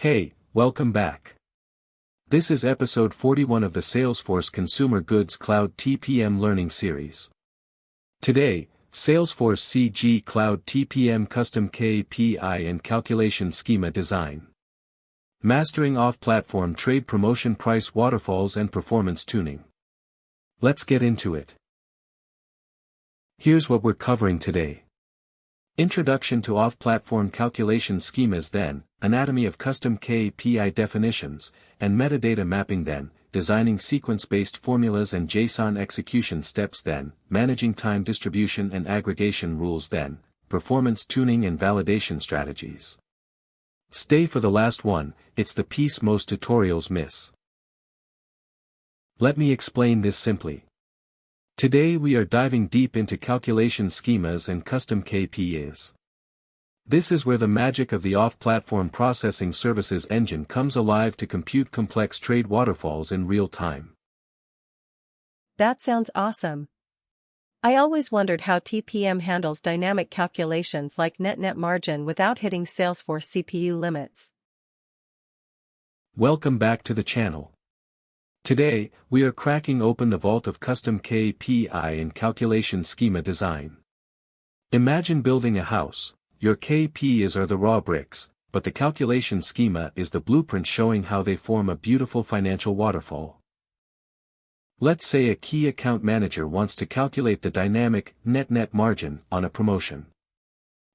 Hey, welcome back. This is episode 41 of the Salesforce Consumer Goods Cloud TPM Learning Series. Today, Salesforce CG Cloud TPM Custom KPI and Calculation Schema Design. Mastering off-platform trade promotion price waterfalls and performance tuning. Let's get into it. Here's what we're covering today. Introduction to off-platform calculation schemas, then, anatomy of custom KPI definitions, and metadata mapping, then, designing sequence-based formulas and JSON execution steps, then, managing time distribution and aggregation rules, then, performance tuning and validation strategies. Stay for the last one, it's the piece most tutorials miss. Let me explain this simply. Today we are diving deep into calculation schemas and custom KPIs. This is where the magic of the off-platform processing services engine comes alive to compute complex trade waterfalls in real time. That sounds awesome. I always wondered how TPM handles dynamic calculations like net margin without hitting Salesforce CPU limits. Welcome back to the channel. Today, we are cracking open the vault of custom KPI and calculation schema design. Imagine building a house. Your KPIs are the raw bricks, but the calculation schema is the blueprint showing how they form a beautiful financial waterfall. Let's say a key account manager wants to calculate the dynamic net margin on a promotion.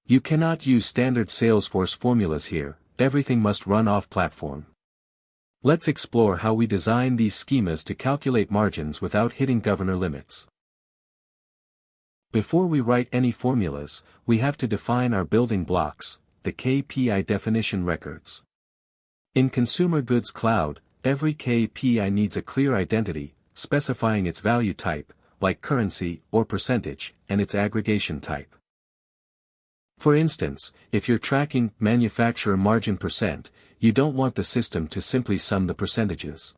You cannot use standard Salesforce formulas here, everything must run off-platform. Let's explore how we design these schemas to calculate margins without hitting governor limits. Before we write any formulas, we have to define our building blocks, the KPI definition records. In Consumer Goods Cloud, every KPI needs a clear identity, specifying its value type, like currency or percentage, and its aggregation type. For instance, if you're tracking manufacturer margin percent, you don't want the system to simply sum the percentages.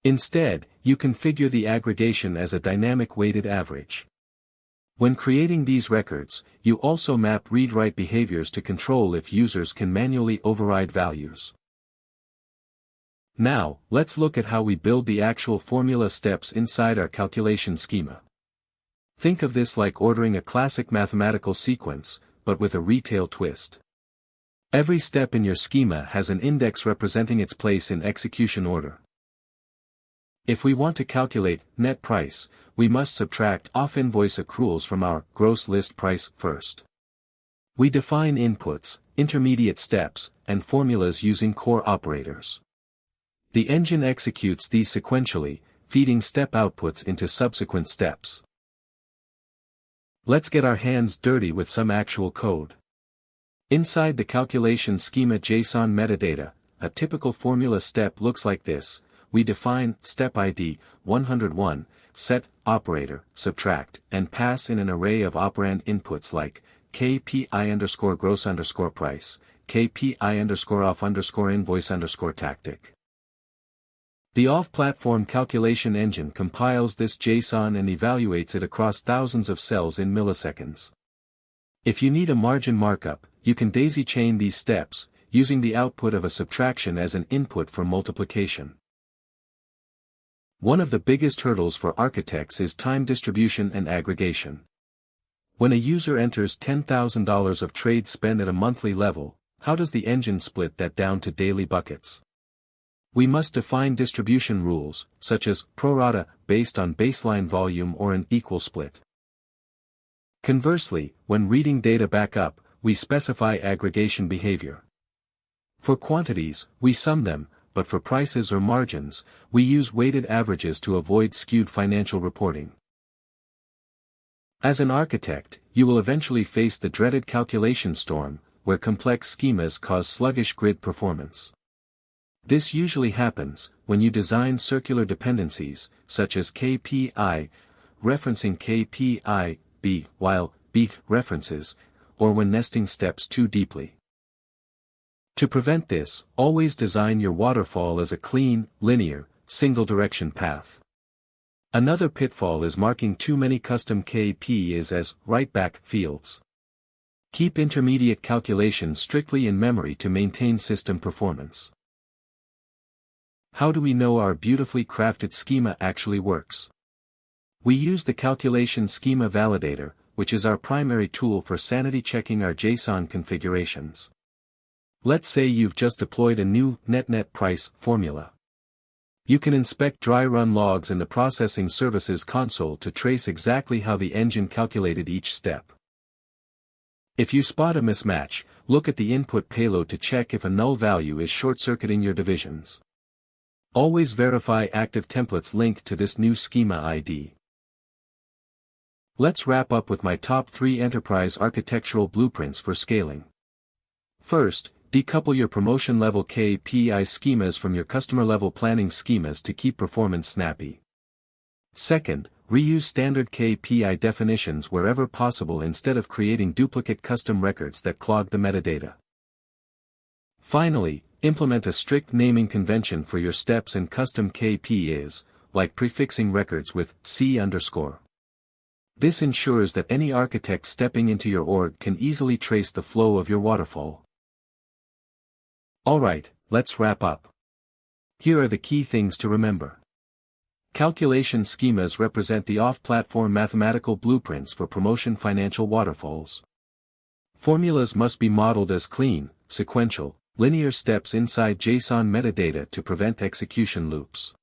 Instead, you configure the aggregation as a dynamic weighted average. When creating these records, you also map read-write behaviors to control if users can manually override values. Now, let's look at how we build the actual formula steps inside our calculation schema. Think of this like ordering a classic mathematical sequence, but with a retail twist. Every step in your schema has an index representing its place in execution order. If we want to calculate net price, we must subtract off-invoice accruals from our gross list price first. We define inputs, intermediate steps, and formulas using core operators. The engine executes these sequentially, feeding step outputs into subsequent steps. Let's get our hands dirty with some actual code. Inside the calculation schema JSON metadata, a typical formula step looks like this. We define step ID 101, set operator, subtract, and pass in an array of operand inputs like KPI gross price, KPI off invoice tactic. The off-platform calculation engine compiles this JSON and evaluates it across thousands of cells in milliseconds. If you need a margin markup, you can daisy chain these steps, using the output of a subtraction as an input for multiplication. One of the biggest hurdles for architects is time distribution and aggregation. When a user enters $10,000 of trade spend at a monthly level, how does the engine split that down to daily buckets? We must define distribution rules, such as prorata, based on baseline volume or an equal split. Conversely, when reading data back up, we specify aggregation behavior. For quantities, we sum them, but for prices or margins, we use weighted averages to avoid skewed financial reporting. As an architect, you will eventually face the dreaded calculation storm, where complex schemas cause sluggish grid performance. This usually happens when you design circular dependencies, such as KPI, referencing KPI, B, while B references, or when nesting steps too deeply. To prevent this, always design your waterfall as a clean, linear, single-direction path. Another pitfall is marking too many custom KPIs as write-back fields. Keep intermediate calculations strictly in memory to maintain system performance. How do we know our beautifully crafted schema actually works? We use the Calculation Schema Validator, which is our primary tool for sanity checking our JSON configurations. Let's say you've just deployed a new net price formula. You can inspect dry run logs in the Processing Services console to trace exactly how the engine calculated each step. If you spot a mismatch, look at the input payload to check if a null value is short-circuiting your divisions. Always verify active templates linked to this new schema ID. Let's wrap up with my top 3 enterprise architectural blueprints for scaling. First, decouple your promotion-level KPI schemas from your customer-level planning schemas to keep performance snappy. Second, reuse standard KPI definitions wherever possible instead of creating duplicate custom records that clog the metadata. Finally, implement a strict naming convention for your steps and custom KPIs, like prefixing records with C_. This ensures that any architect stepping into your org can easily trace the flow of your waterfall. Alright, let's wrap up. Here are the key things to remember. Calculation schemas represent the off-platform mathematical blueprints for promotion financial waterfalls. Formulas must be modeled as clean, sequential, linear steps inside JSON metadata to prevent execution loops.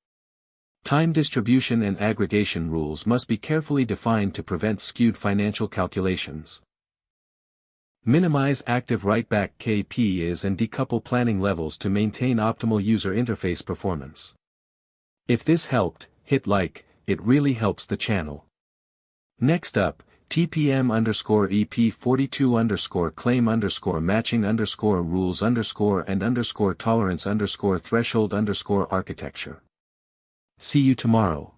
Time distribution and aggregation rules must be carefully defined to prevent skewed financial calculations. Minimize active writeback KPIs and decouple planning levels to maintain optimal user interface performance. If this helped, hit like, it really helps the channel. Next up, TPM_EP42_claim_matching_rules_and_tolerance_threshold_architecture. See you tomorrow.